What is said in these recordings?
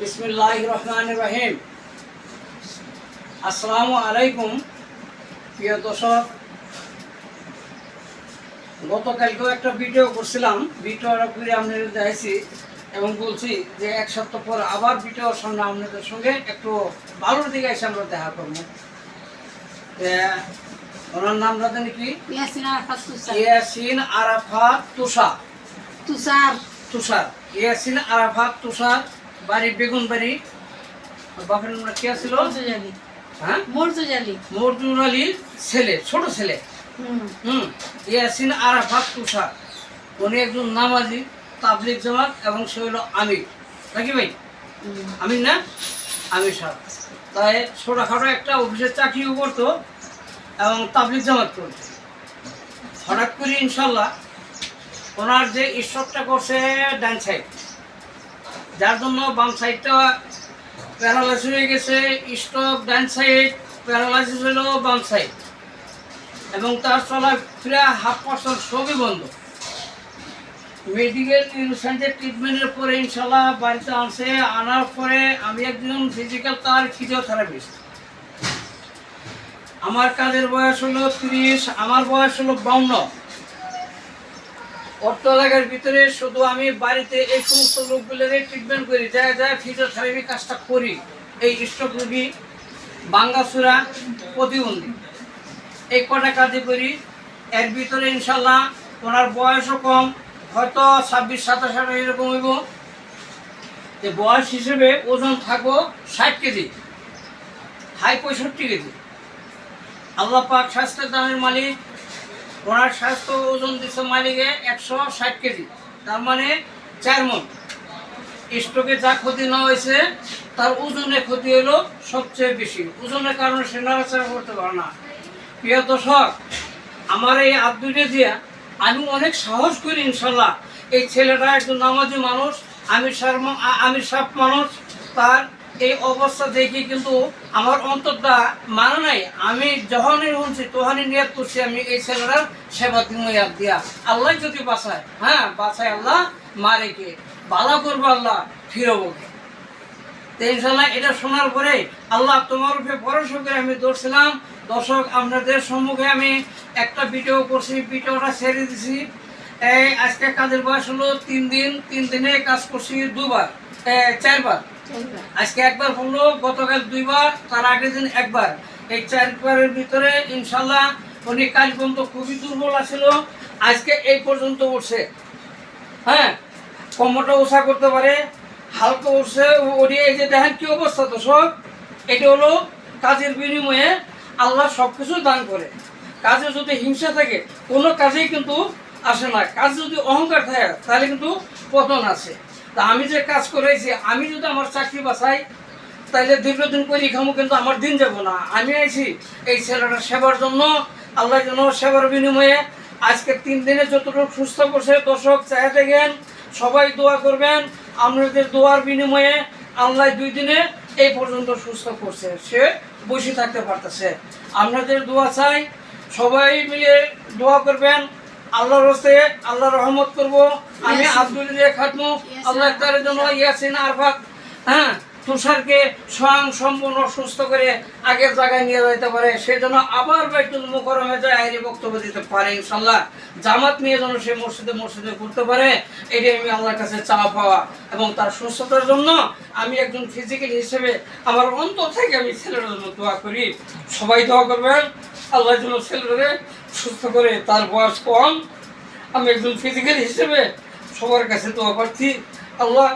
বিসমিল্লাহির রহমানির রহিম। আসসালামু আলাইকুম প্রিয় দর্শক, গতকালকেও একটা ভিডিও করছিলাম, ভিডিওটা করে আপনাদের দেখাইছি এবং বলছি যে এক সপ্তাহ পর আবার ভিডিওর সামনে আপনাদের সঙ্গে একটু ভালোর দিকে এসে আমরা দেখা করবো। ওনার নামটা জানি কি? ইয়াসিন আরাফাত তুষার। ইয়াসিন আরাফাত তুষার, বাড়ি বেগুনবাড়ি। বাপের নামটা কি ছিল? হ্যাঁ, মর্জুর আলীর ছেলে, ছোট ছেলে। ইয়াসিন আরাফাত তুষার, উনি একজন নামাজি, তাবলিগ জামাত, এবং সে হলো আমির। নাকি ভাই? আমির না? আমির সাহেব। তাই ছোটখাটো একটা অফিসের চাকরিও করতো এবং তাবলিগ জামাত করতো। হঠাৎ করে ইনশাল্লাহ ওনার যে ঈশ্বরটা করছে ডান সাইড, যার জন্য বাম সাইডটা প্যারালাইসিস হয়ে গেছে। স্ট্রোক ডান সাইড, প্যারালাইসিস হলো বাম সাইড, এবং তার চলাফেরা 1/2% সবই বন্ধ। মেডিকেল নিউরোসায়েন্সের ট্রিটমেন্টের পরে ইনশাল্লাহ বাড়িতে আনছে। আনার পরে আমি একজন ফিজিক্যাল তার ফিজিওথেরাপিস্ট। আমার কাজের বয়স হলো 30, আমার বয়স হলো 52। অর্থ এলাকার ভিতরে শুধু আমি বাড়িতে এই সমস্ত লোকগুলোর ট্রিটমেন্ট করি, যায় ফিজিওথেরাপি কাজটা করি। এই স্ট্রোক রোগী, ভাঙ্গাচোরা, প্রতিবন্ধী, এই কটা কাজে করি। এর ভিতরে ইনশাল্লাহ ওনার বয়সও কম, হয়তো 26-27 এরকম হইব। যে বয়স হিসেবে ওজন থাকবো 60 কেজি, হাই 65 কেজি। আল্লাহ পাক স্বাস্থ্যের দানের মালিক। ওনার স্বাস্থ্য ওজন দিচ্ছে মালিকে 160 কেজি, তার মানে 4 মণ। স্ট্রোকে যা ক্ষতি না হয়েছে তার ওজনের ক্ষতি হলো সবচেয়ে বেশি। ওজনের কারণে সে নাড়াচাড়া করতে পারে না। প্রিয় দর্শক, আমার এই আব্দুলে দিয়া আমি অনেক সাহস করি ইনশাল্লাহ। এই ছেলেটা একজন নামাজি মানুষ, আমির সাহেব মানুষ। তার এই অবস্থা দেখে কিন্তু আমার অন্তরটা মানে নাই। আমি যখনই শুনছি তখনই নিয়ত করছি আমি এই ছেলেটার সেবা দিব দিয়া। আল্লাহ যদি বাঁচায়, হ্যাঁ বাঁচায় আল্লাহ, মারে কে বালা করবো আল্লাহ, ফিরবো কে। তো ইনশাল্লাহ এটা শোনার পরে আল্লাহ তোমার উপরে ভরসা করে আমি দৌড়ছিলাম। দর্শক, আপনাদের সম্মুখে আমি একটা ভিডিও করছি, ভিডিওটা ছেড়ে দিছি। এই আজকে কাজের বয়স হলো 3 দিন। 3 দিনে কাজ করছি 4বার। আজকে একবার হলো, গতকাল 2বার, তার আগের দিন একবার। এই 4বারের ভিতরে ইনশাল্লাহ উনি কাল পর্যন্ত খুবই দুর্বল আছিল, আজকে এই পর্যন্ত উঠছে। হ্যাঁ, কোমরটা উঁচা করতে পারে, হালকা উঠছে। ওটি এই যে দেখেন কি অবস্থা। তো সব এটা হলো কাজের বিনিময়ে আল্লাহ সব কিছু দান করে। কাজে যদি হিংসা থাকে কোনো কাজেই কিন্তু আসে না। কাজ যদি অহংকার থাকে তাহলে কিন্তু পতন আছে। তা আমি যে কাজ করেছি, আমি যদি আমার চাকরি বাঁচাই তাহলে দীর্ঘদিন করে খামো, কিন্তু আমার দিন যাব না। আমি আইছি এই ছেলেটার সেবার জন্য। আল্লাহ যেন সেবার বিনিময়ে আজকে 3 দিনে যতটুকু সুস্থ করছে। দর্শক চাই দেখেন, সবাই দোয়া করবেন। আপনাদের দোয়ার বিনিময়ে আল্লাহ 2 দিনে এই পর্যন্ত সুস্থ করছে, সে বসে থাকতে পারতেছে। আপনাদের দোয়া চাই, সবাই মিলে দোয়া করবেন। আল্লাহর হস্তে আল্লাহ রহমত করব। আমি আব্দুল্লাহ খাটমু আল্লাহ তার জন্য ইয়াসিন আরাফাত তুষারকে স্বয়ং সম্পূর্ণ সুস্থ করে আগের জায়গায় নিয়ে যেতে পারে। সে যেন আবার বাইতুল মুকাররমে যায় আইরি বক্তব্য দিতে পারে ইনশাল্লাহ। জামাত নিয়ে যেন সে মসজিদে করতে পারে, এটাই আমি আল্লাহর কাছে চাওয়া পাওয়া। এবং তার সুস্থতার জন্য আমি একজন ফিজিক্যাল হিসেবে আমার অন্তর থেকে আমি ছেলেটার জন্য দোয়া করি। সবাই দোয়া করবেন আল্লাহ যেন ছেলেটাকে সুস্থ করে। তার বয়স কম, আমি একজন ফিজিক্যাল হিসেবে সবার কাছে দোয়া প্রার্থী। আল্লাহ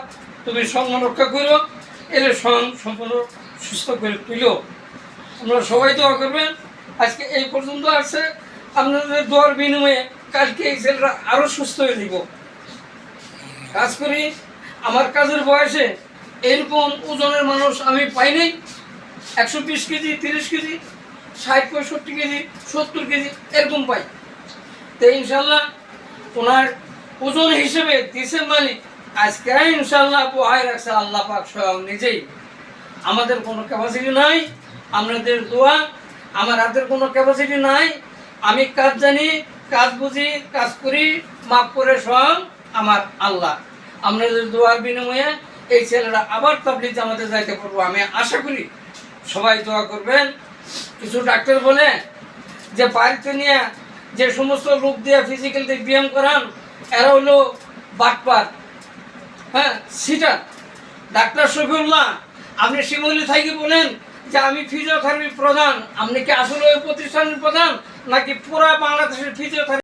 তুমি সম্মান রক্ষা করো, এর সম্পূর্ণ সুস্থ করে তুল। আপনারা সবাই দোয়া করবেন। আজকে এই পর্যন্ত আছে, আপনাদের দোয়ার বিনিময়ে কালকে এই ছেলেরা আরও সুস্থ হয়ে দিব। কাজ করি, আমার কাজের বয়সে এরকম ওজনের মানুষ আমি পাই নাই। 120 কেজি, 30 কেজি, 60-65 কেজি, 70 কেজি এরকম পাই। তো ইনশাল্লাহ ওনার ওজন হিসেবে দিছে মালিক। আজকে ইনশাল্লাহ পোহায় রাখছে আল্লাহ পাক স্বয়ং নিজেই। আমাদের কোনো ক্যাপাসিটি নাই, আপনাদের দোয়া। আমার হাতের কোনো ক্যাপাসিটি নাই। আমি কাজ জানি, কাজ বুঝি, কাজ করি, মাফ করে স্বয়ং আমার আল্লাহ। আপনাদের দোয়ার বিনিময়ে এই ছেলেরা আবার তাবলীগ জামাতে যাইতে পারবো। আমি আশা করি সবাই দোয়া করবেন। কিছু ডাক্তার বলে যে বাড়িতে নিয়ে যে সমস্ত রোগ দিয়ে ফিজিক্যাল ব্যায়াম করান এরা হলো বাটপার, হ্যাঁ সিটার। ডাক্তার শফিউল্লাহ আপনি শিমুলি থাকি বলেন যে আমি ফিজিওথেরাপি প্রধান, আপনি কি আসলে ওই প্রতিষ্ঠানের প্রধান নাকি পুরা বাংলাদেশের ফিজিওথেরাপি